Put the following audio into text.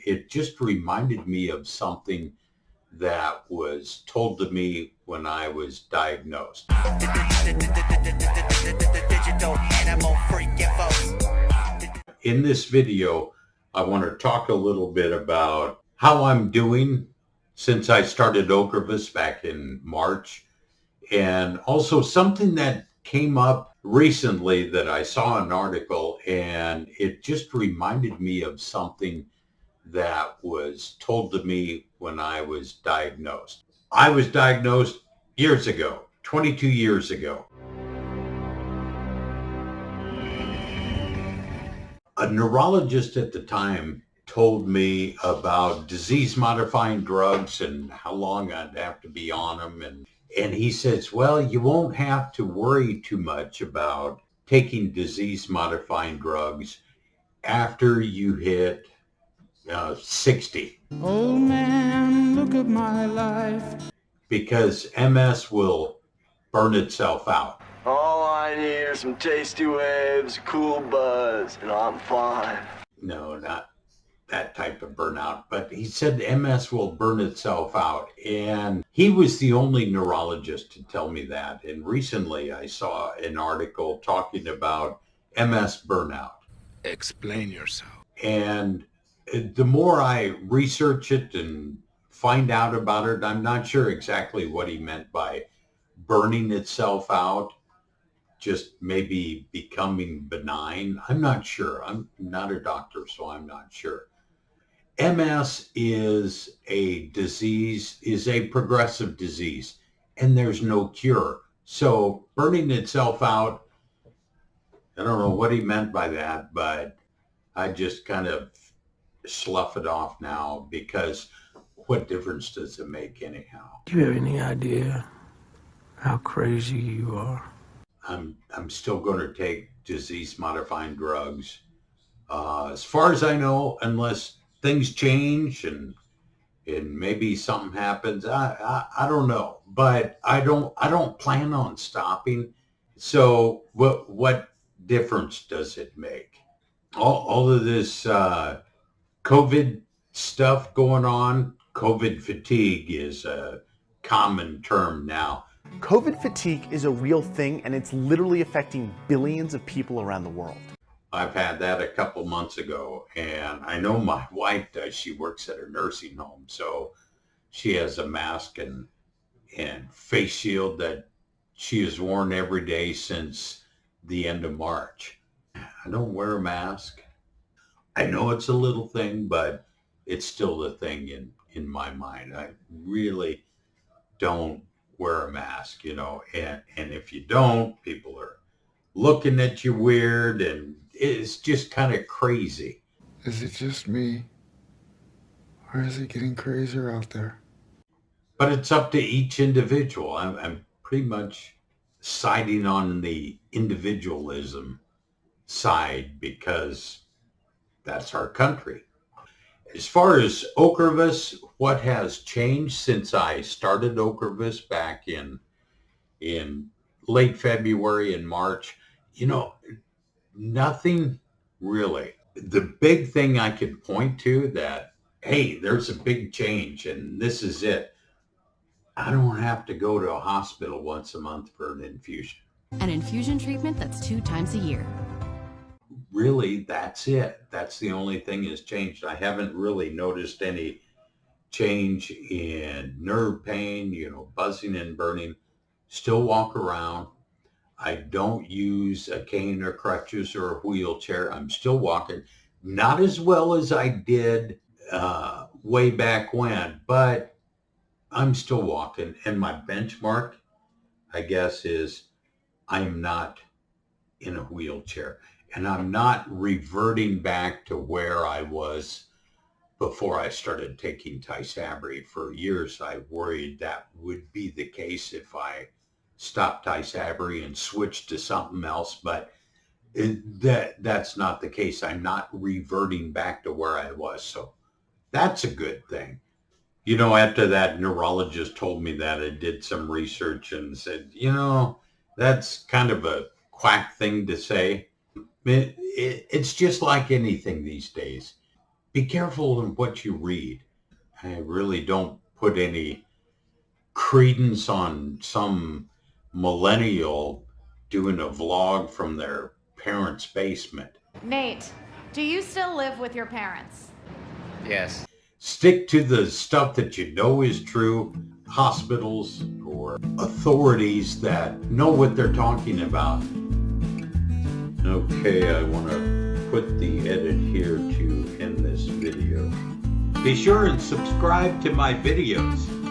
it just reminded me of something that was told to me when I was diagnosed. In this video, I want to talk a little bit about how I'm doing since I started Ocrevus back in March, and also something that came up recently that I saw an article, and it just reminded me of something that was told to me when I was diagnosed. I was diagnosed years ago, 22 years ago. A neurologist at the time told me about disease-modifying drugs and how long I'd have to be on them. And he says, well, you won't have to worry too much about taking disease-modifying drugs after you hit 60. Oh man, look at my life. Because MS will burn itself out. All I need are some tasty waves, cool buzz, and I'm fine. No, not that type of burnout. But he said MS will burn itself out. And he was the only neurologist to tell me that. And recently I saw an article talking about MS burnout. Explain yourself. And the more I research it and find out about it, I'm not sure exactly what he meant by burning itself out, just maybe becoming benign. I'm not sure. I'm not a doctor, so I'm not sure. MS is a disease, is a progressive disease, and there's no cure. So burning itself out, I don't know what he meant by that, but I just kind of slough it off now, because what difference does it make anyhow? Do you have any idea how crazy you are? I'm still going to take disease-modifying drugs. As far as I know, unless things change and maybe something happens, I don't know. But I don't plan on stopping. So what difference does it make? All of this COVID stuff going on, COVID fatigue is a common term now. COVID fatigue is a real thing, and it's literally affecting billions of people around the world. I've had that a couple months ago, and I know my wife does. She works at a nursing home, so she has a mask and face shield that she has worn every day since the end of March. I don't wear a mask. I know it's a little thing, but it's still the thing in my mind. I really don't wear a mask, and if you don't, people are looking at you weird, and it's just kind of crazy. Is it just me? Or is it getting crazier out there? But it's up to each individual. I'm pretty much siding on the individualism side, because that's our country. As far as Ocrevus, what has changed since I started Ocrevus back in late February and March? Nothing really. The big thing I could point to that, hey, there's a big change and this is it. I don't have to go to a hospital once a month for an infusion. An infusion treatment that's 2 times a year. Really, that's it. That's the only thing has changed. I haven't really noticed any change in nerve pain, buzzing and burning. Still walk around. I don't use a cane or crutches or a wheelchair. I'm still walking. Not as well as I did way back when, but I'm still walking. And my benchmark, I guess, is I'm not in a wheelchair. And I'm not reverting back to where I was before I started taking Tysabri. For years, I worried that would be the case if I stopped Tysabri and switched to something else. But that's not the case. I'm not reverting back to where I was. So that's a good thing. After that neurologist told me that, I did some research and said, that's kind of a quack thing to say. It's just like anything these days. be careful in what you read. I really don't put any credence on some millennial doing a vlog from their parents' basement. Nate, do you still live with your parents? Yes. Stick to the stuff that you know is true. Hospitals or authorities that know what they're talking about. Okay, I want to put the edit here to end this video. Be sure and subscribe to my videos.